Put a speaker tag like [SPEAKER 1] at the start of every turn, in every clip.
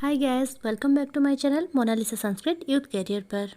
[SPEAKER 1] Hi guys, welcome back to my channel Monalisa Sanskrit youth career पर।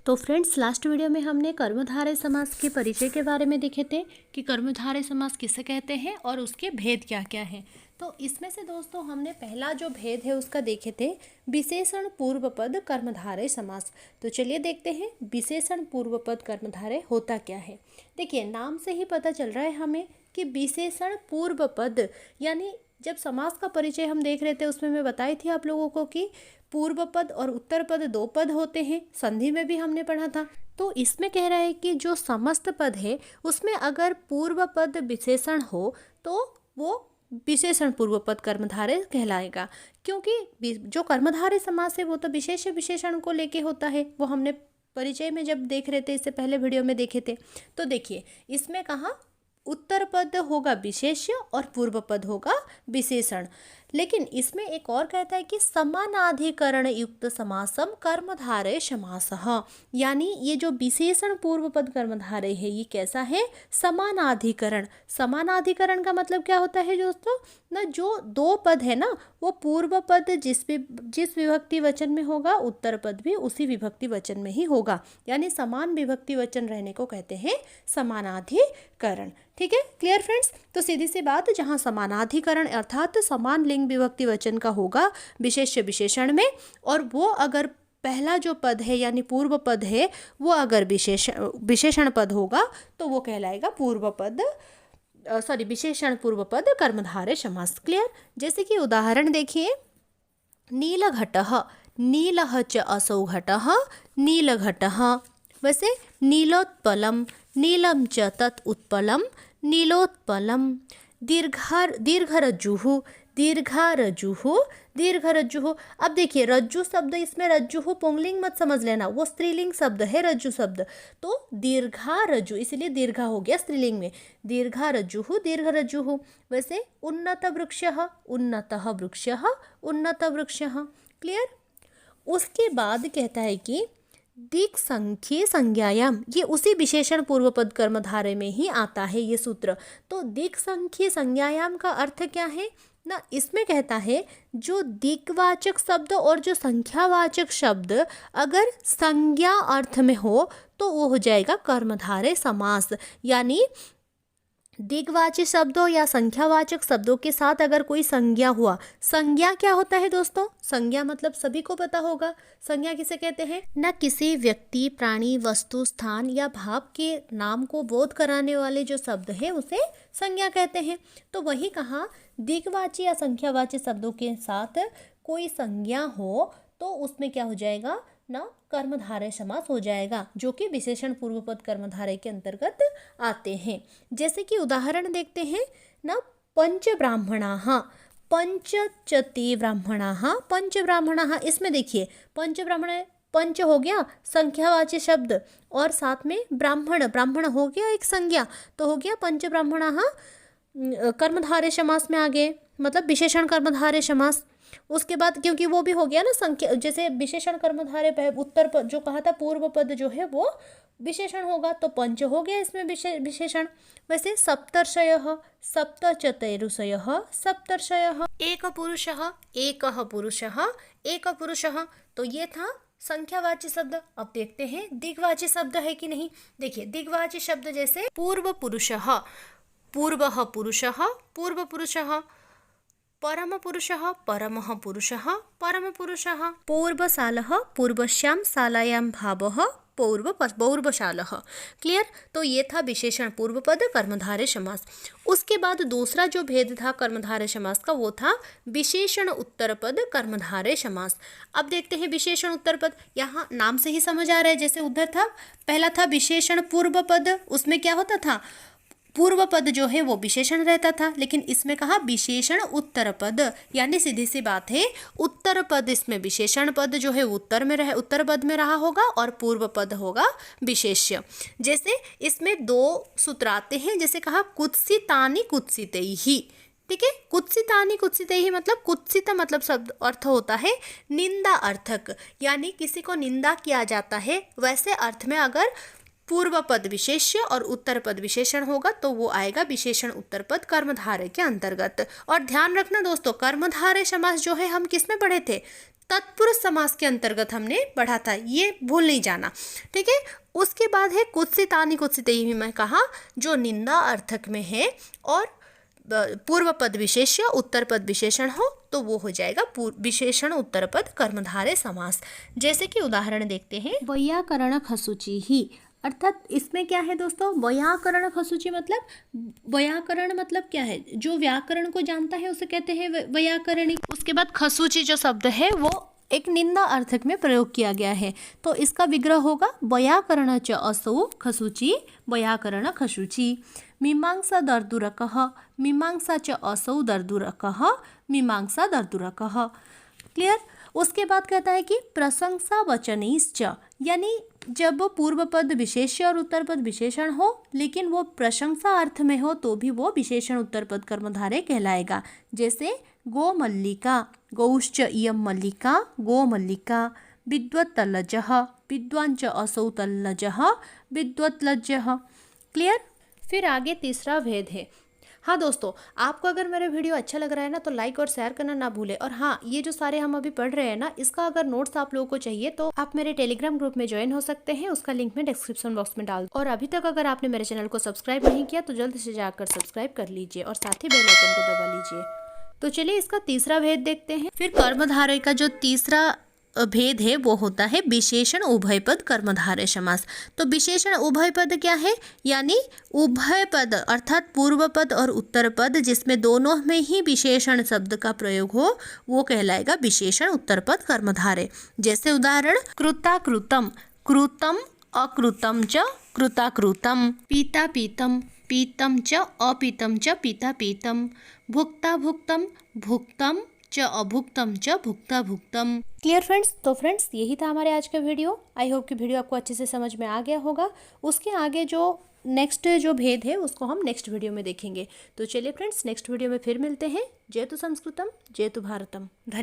[SPEAKER 1] तो friends, last video में हमने कर्मधारय समास के परिचय के बारे में देखे थे कि कर्मधारय समास किसे कहते हैं और उसके भेद क्या क्या हैं। तो इसमें से दोस्तों हमने पहला जो भेद है उसका देखे थे, विशेषण पूर्व पद कर्मधारय समास। तो चलिए देखते हैं विशेषण पूर्व पद कर्मधारय होता क्या है। देखिए, नाम से ही पता चल रहा है हमें कि विशेषण पूर्व पद, यानी जब समास का परिचय हम देख रहे थे उसमें मैं बताई थी आप लोगों को कि पूर्व पद और उत्तर पद दो पद होते हैं, संधि में भी हमने पढ़ा था। तो इसमें कह रहा है कि जो समस्त पद है उसमें अगर पूर्व पद विशेषण हो तो वो विशेषण पूर्व पद कर्मधारय कहलाएगा, क्योंकि जो कर्मधारय समास है वो तो विशेष विशेषण को लेके होता है। वो हमने परिचय में जब देख रहे थे, इससे पहले वीडियो में देखे थे। तो देखिए, इसमें कहा उत्तर पद होगा विशेष्य और पूर्व पद होगा विशेषण। लेकिन इसमें एक और कहता है कि समानाधिकरण युक्त समासम कर्मधारय समासः, यानी ये जो विशेषण पूर्व पद कर्मधारय है ये कैसा है, समानाधिकरण। समानाधिकरण का मतलब क्या होता है दोस्तों ना, जो दो पद है ना वो पूर्व पद जिस विभक्ति वचन में होगा उत्तर पद भी उसी विभक्ति वचन में ही होगा, यानी समान विभक्ति वचन रहने को कहते हैं समानाधिकरण। ठीक है, क्लियर फ्रेंड्स। तो सीधी सी बात, जहाँ समानाधिकरण अर्थात समान लिंग विभक्ति वचन का होगा विशेष्य विशेषण में, और वो अगर पहला जो पद है यानी पूर्व पद है वो अगर विशेषण पद होगा तो वो कहलाएगा विशेषण पूर्व पद कर्मधारय समास। क्लियर। जैसे कि उदाहरण देखिए, नीलघटः, नीलः च असौ घटः नीलघटः। वैसे नीलोत्पलम, नीलम च तत् उत्पलम नीलोत्पलम। दीर्घरज्जुः, दीर्घारज्जुः दीर्घरज्जुः। अब देखिए, रज्जु शब्द, इसमें रज्जुः पुंगलिंग मत समझ लेना, वो स्त्रीलिंग शब्द है रज्जु शब्द। तो दीर्घारज्जु, इसलिए दीर्घा हो गया स्त्रीलिंग में, दीर्घारज्जुः दीर्घरज्जुः। वैसे उन्नत वृक्षः, उन्नतः वृक्षः उन्नत वृक्षः। क्लियर। उसके बाद कहता है कि दिक् संख्ये संज्ञायाम, ये उसी विशेषण पूर्व पद कर्मधारय में ही आता है ये सूत्र। तो दिक् संख्ये संज्ञायाम का अर्थ क्या है ना, इसमें कहता है जो दिक्वाचक शब्द और जो संख्यावाचक शब्द अगर संज्ञा अर्थ में हो तो वो हो जाएगा कर्मधारय समास। यानी दिग्वाची शब्दों या संख्यावाचक शब्दों के साथ अगर कोई संज्ञा हुआ, संज्ञा क्या होता है दोस्तों, संज्ञा मतलब सभी को पता होगा, संज्ञा किसे कहते हैं ना, किसी व्यक्ति, प्राणी, वस्तु, स्थान या भाव के नाम को बोध कराने वाले जो शब्द है उसे संज्ञा कहते हैं। तो वही कहा, दिग्वाची या संख्यावाची शब्दों के साथ कोई संज्ञा हो तो उसमें क्या हो जाएगा ना, कर्मधारय समास हो जाएगा, जो कि विशेषण पूर्व पद कर्मधारय के अंतर्गत आते हैं। जैसे कि उदाहरण देखते हैं ना, पंच ब्राह्मणाः, पंचचते ब्राह्मणाः, पंच ब्राह्मणाः। इसमें देखिए, पंच ब्राह्मण, पंच हो गया संख्यावाची शब्द और साथ में ब्राह्मण, ब्राह्मण हो गया एक संज्ञा, तो हो गया पंच ब्राह्मणाः कर्मधारय समास में आ गए, मतलब विशेषण कर्मधारय समास। उसके बाद क्योंकि वो भी हो गया ना संख्या, जैसे विशेषण कर्मधारय उत्तर पद जो कहा था पूर्व पद जो है वो विशेषण होगा, तो पंच हो गया इसमें विशेषण। वैसे सप्तर्षयः, सप्तचतुरुषयः सप्तर्षयः। एक पुरुषः, एकः पुरुषः एक पुरुषः। तो ये था संख्यावाची शब्द। अब देखते हैं दिग्वाची शब्द है कि नहीं। देखिए, दिग्वाची शब्द जैसे पूर्व पुरुषः, पूर्वः पुरुषः पूर्व पुरुषः, परम पुरुषः परमः पुरुषः परम पुरुषः, पूर्वशालः पूर्वश्यां शालायां भावः पौर्वशालः। क्लियर। तो ये था विशेषण पूर्व पद कर्मधारय समास। उसके बाद दूसरा जो भेद था कर्मधारय समास का वो था विशेषण उत्तर पद कर्मधारय समास। अब देखते हैं विशेषण उत्तर पद, यहाँ नाम से ही समझ आ रहा है। जैसे उधर था, पहला था विशेषण पूर्व पद, उसमें क्या होता था, पूर्व पद जो है वो विशेषण रहता था, लेकिन इसमें कहा विशेषण उत्तर पद, यानी सीधी सी बात है उत्तर पद, इसमें विशेषण पद जो है उत्तर पद में रहा होगा और पूर्व पद होगा विशेष्य। जैसे इसमें दो सूत्र आते हैं, जैसे कहा कुत्सितानि कुत्सितैहि। ठीक है, कुत्सितानि कुत्सितैहि मतलब कुत्सित मतलब शब्द अर्थ होता है निंदा अर्थक, यानी किसी को निंदा किया जाता है, वैसे अर्थ में अगर पूर्व पद विशेष्य और उत्तर पद विशेषण होगा तो वो आएगा विशेषण उत्तर पद कर्मधारय के अंतर्गत। और ध्यान रखना दोस्तों, कर्मधारय समास जो है हम किस में पढ़े थे, तत्पुरुष समास के अंतर्गत हमने पढ़ा था, ये भूल नहीं जाना, ठीक है। उसके बाद है कुत्सितानि कुत्सितैः भी मैं कहा, जो निंदा अर्थक में है और पूर्व पद विशेष्य उत्तर पद विशेषण हो तो वो हो जाएगा विशेषण उत्तर पद कर्मधारय समास। जैसे कि उदाहरण देखते हैं, वैयाकरण खसुचि ही, अर्थात इसमें क्या है दोस्तों, वैयाकरण खसुचि मतलब वैयाकरण मतलब क्या है, जो व्याकरण को जानता है उसे कहते हैं वैयाकरणी। उसके बाद खसुचि जो शब्द है वो एक निंदा अर्थक में प्रयोग किया गया है, तो इसका विग्रह होगा वैयाकरण च असौ खसुचि वैयाकरण खसुचि। मीमांसा दर्दुरकः, मीमांसा च असौ दर्दुरकः मीमांसा दर्दुरकः। क्लियर। उसके बाद कहता है कि प्रशंसा वचनैश्च, यानी जब पूर्व पद विशेष्य और उत्तर पद विशेषण हो लेकिन वो प्रशंसा अर्थ में हो तो भी वो विशेषण उत्तर पद कर्मधारय कहलाएगा। जैसे गो मल्लिका, गौश्च इयं मल्लिका गो मल्लिका। विद्वत्तल्लजः, विद्वान् च असौ तल्लजः विद्वत्तल्लजः। क्लियर। फिर आगे तीसरा भेद है। हाँ दोस्तों, आपको अगर मेरा वीडियो अच्छा लग रहा है ना तो लाइक और शेयर करना ना भूले। और हाँ, ये जो सारे हम अभी पढ़ रहे हैं ना, इसका अगर नोट्स आप लोगों को चाहिए तो आप मेरे टेलीग्राम ग्रुप में ज्वाइन हो सकते हैं, उसका लिंक मैं डिस्क्रिप्शन बॉक्स में डाल। और अभी तक अगर आपने मेरे चैनल को सब्सक्राइब नहीं किया तो जल्द से जाकर सब्सक्राइब कर लीजिए और साथ ही बेल आइकन को दबा लीजिए। तो चलिए इसका तीसरा भेद देखते हैं। फिर कर्मधारय का जो तीसरा भेद है वो होता है विशेषण उभय पद कर्मधारय समास। तो विशेषण उभय पद क्या है, यानी उभय पद अर्थात पूर्व पद और उत्तर पद जिसमें दोनों में ही विशेषण शब्द का प्रयोग हो वो कहलाएगा विशेषण उत्तर पद कर्मधारय। जैसे उदाहरण, कृताकृतम, कृतम अकृतम च कृताकृतम। पीता पीतम, पीतम च अपीतम च पीता पीतम। भुक्ता भुक्तम, भुक्तम च अभुक्तम च भुक्ता भुक्तम। Clear friends. तो फ्रेंड्स यही था हमारे आज का वीडियो। आई होप कि वीडियो आपको अच्छे से समझ में आ गया होगा। उसके आगे जो नेक्स्ट जो भेद है उसको हम नेक्स्ट वीडियो में देखेंगे। तो चलिए फ्रेंड्स, नेक्स्ट वीडियो में फिर मिलते हैं। जयतु संस्कृतम जयतु भारतम। धन्यवाद।